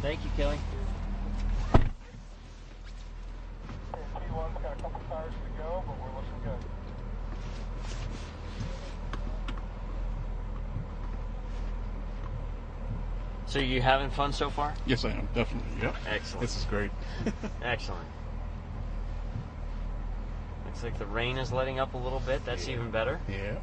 Thank you, Kelly. T1's got a couple tires to go, but we're looking good. So you having fun so far? Yes, I am, definitely. Yep. Excellent. This is great. Excellent. Looks like the rain is letting up a little bit. That's even better. Yeah.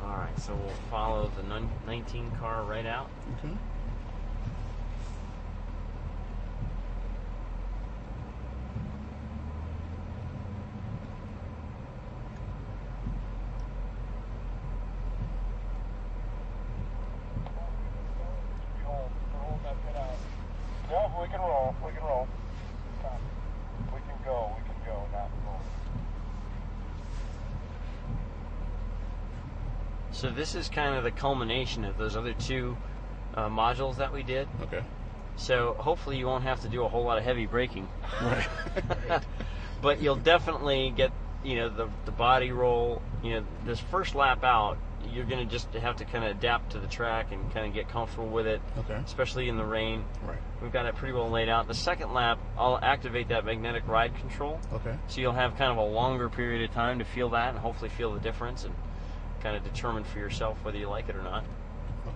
All right, so we'll follow the 19 car right out. Okay. No, we can roll. We can roll. We can go. We can go. Not roll. So this is kind of the culmination of those other two modules that we did. Okay. So hopefully you won't have to do a whole lot of heavy braking. Right. But you'll definitely get, the body roll. This first lap out, you're going to just have to kind of adapt to the track and kind of get comfortable with it, Okay. especially in the rain. Right. We've got it pretty well laid out. The second lap, I'll activate that magnetic ride control. Okay. So you'll have kind of a longer period of time to feel that and hopefully feel the difference and kind of determine for yourself whether you like it or not. Okay.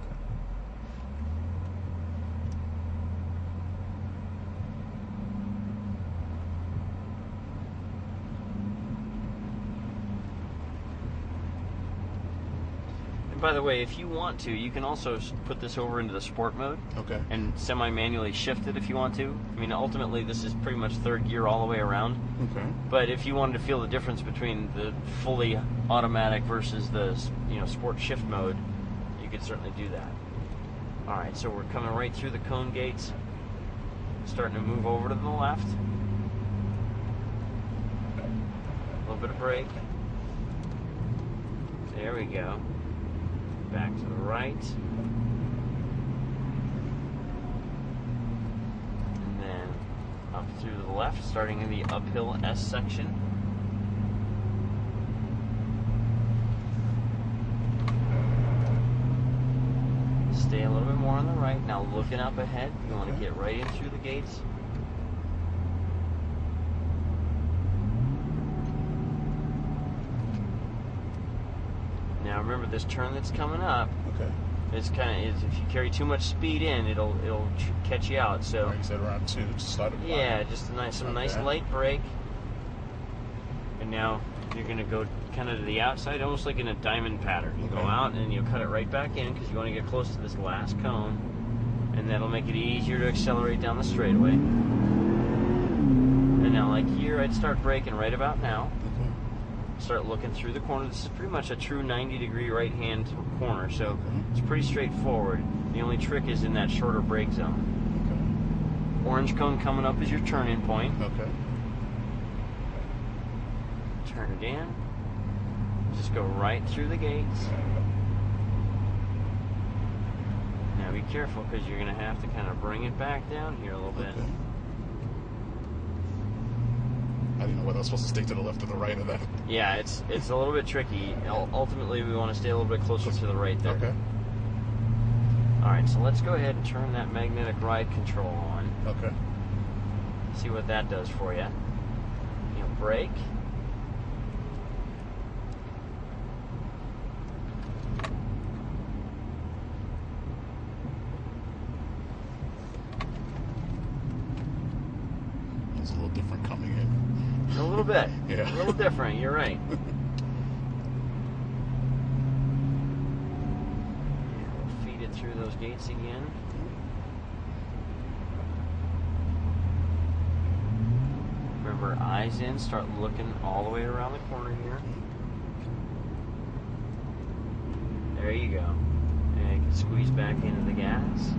And by the way, if you want to, you can also put this over into the sport mode. Okay. And semi-manually shift it if you want to. I mean, ultimately, this is pretty much third gear all the way around. Okay. But if you wanted to feel the difference between the fully automatic versus the sport shift mode, you could certainly do that. All right, so we're coming right through the cone gates, starting to move over to the left. A little bit of brake. There we go. Back to the right. And then up through the left, starting in the uphill S section. Stay a little bit more on the right. Now looking up ahead, you want to get right in through the gates. Now remember, this turn that's coming up, Okay. it's kind of, if you carry too much speed in, it'll catch you out. So Like you said, around 2 to start it. yeah, just some nice light brake. And now you're going to go kind of to the outside, almost like in a diamond pattern. You go out and you'll cut it right back in because you want to get close to this last cone, and that'll make it easier to accelerate down the straightaway. And now, like here, I'd start braking right about now. Okay. Start looking through the corner. This is pretty much a true 90-degree right-hand corner, so it's pretty straightforward. The only trick is in that shorter brake zone. Okay. Orange cone coming up is your turn-in point. Okay. Turn it in. Just go right through the gates. Now be careful because you're going to have to kind of bring it back down here a little bit. Okay. I didn't know whether I was supposed to stick to the left or the right of that. Yeah, it's a little bit tricky. Ultimately, we want to stay a little bit closer to the right there. Okay. All right, so let's go ahead and turn that magnetic ride control on. Okay. See what that does for you. Brake. It's a little different coming in. A little bit. Yeah. A little different, you're right. We'll feed it through those gates again. Remember, eyes in, start looking all the way around the corner here. There you go. And you can squeeze back into the gas.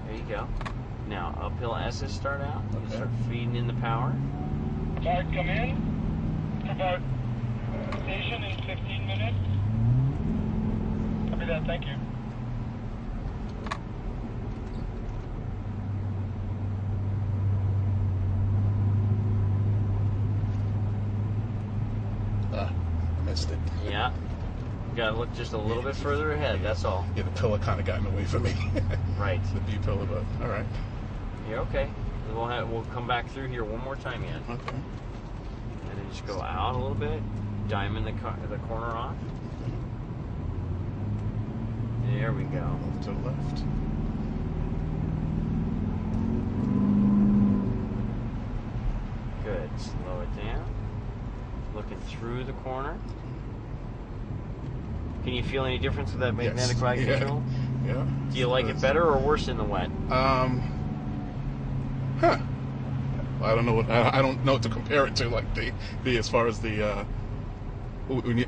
There you go. Now, uphill S's start out. You Okay. start feeding in the power. Guard, come in. About station in 15 minutes. Copy that, thank you. missed it. Yeah. You gotta look just a little bit further ahead, that's all. Yeah, the pillar kind of got in the way for me. Right. The B pillar, but all right. You're okay. We'll come back through here one more time yet. Okay. And then just go out a little bit, diamond the corner off. There we go. Move to the left. Good. Slow it down. Looking through the corner. Can you feel any difference with that magnetic ride control? Yeah. Do you like it better or worse in the wet? Huh. I don't know what I don't know what to compare it to. Like the as far as the.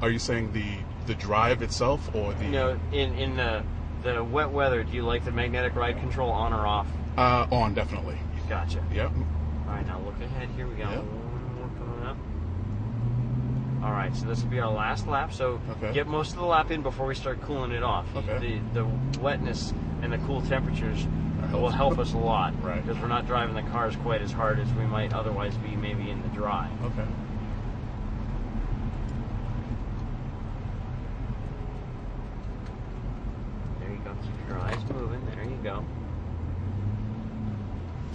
Are you saying the drive itself or the? No, in the wet weather, do you like the magnetic ride control on or off? On, definitely. Gotcha. Yep. All right, now look ahead here. We got Yep. one more coming up. All right, so this will be our last lap. So Okay. get most of the lap in before we start cooling it off. Okay. The wetness and the cool temperatures will help us a lot. Right. Because we're not driving the cars quite as hard as we might otherwise be maybe in the dry. Okay. There you go. Keep your eyes moving. There you go.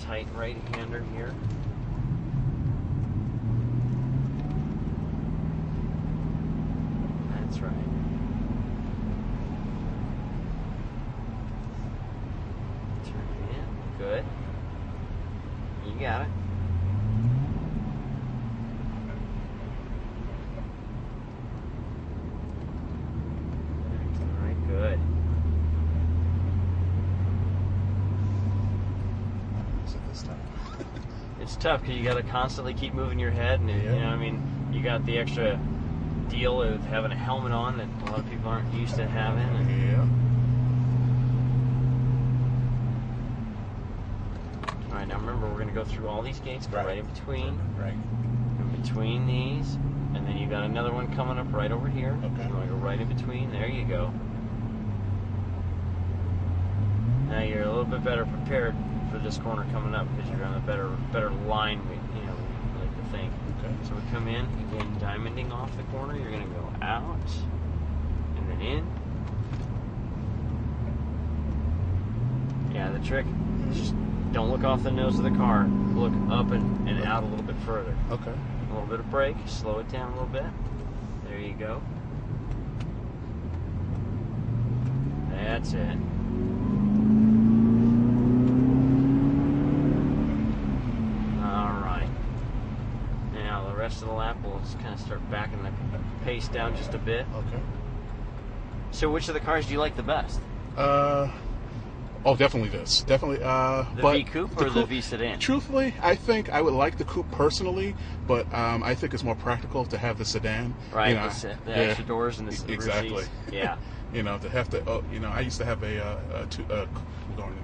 Tight right-hander here. That's right. Turn it in. Good. You got it. All right, good. Is it this time? It's tough because you got to constantly keep moving your head, and you know, I mean, you got the extra deal of having a helmet on that a lot of people aren't used to having. And Yeah. all right, now remember, we're going to go through all these gates, go right in between, Right. in between these, and then you got another one coming up right over here. Okay. You want to go right in between. There you go. Now you're a little bit better prepared for this corner coming up because you're on a better line, you know, like to think. Okay. So we come in, again, diamonding off the corner. You're going to go out and then in. Yeah, the trick is just don't look off the nose of the car. Look up and out a little bit further. Okay. A little bit of brake, slow it down a little bit. There you go. That's it. Alright. Now the rest of the lap we'll just kind of start backing the pace down just a bit. Okay. So which of the cars do you like the best? Oh, definitely this. Definitely. The But V Coupe or the V Sedan? Truthfully, I think I would like the coupe personally, but I think it's more practical to have the sedan. Right, You know, the extra doors and the exactly. rear seats. Yeah. You know, to have to. Oh, you know, I used to have a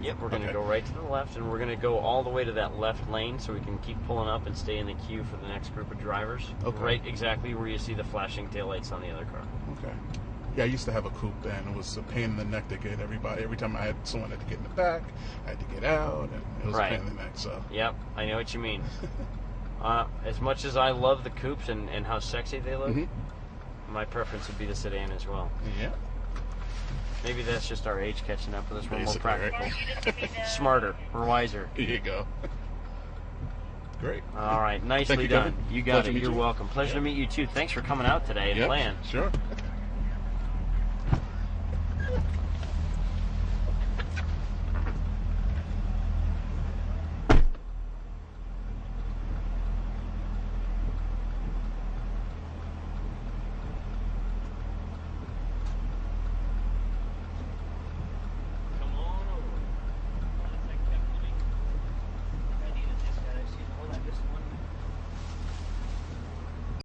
Yep, we're going to okay. go right to the left, and we're going to go all the way to that left lane so we can keep pulling up and stay in the queue for the next group of drivers. Okay. Right exactly where you see the flashing taillights on the other car. Okay. Yeah, I used to have a coupe, and it was a pain in the neck to get everybody. Every time I had someone had to get in the back, I had to get out, and it was Right. a pain in the neck. So. Yep, I know what you mean. As much as I love the coupes and how sexy they look, my preference would be the sedan as well. Yeah. Maybe that's just our age catching up with us. We're more Basically, right? practical, smarter, we're wiser. Here you go. Great. All right, nicely Thank you, done. Kevin. You got Pleasure to it. meet You're you. welcome. Pleasure to meet you too. Thanks for coming out today and Yep, playing. Sure.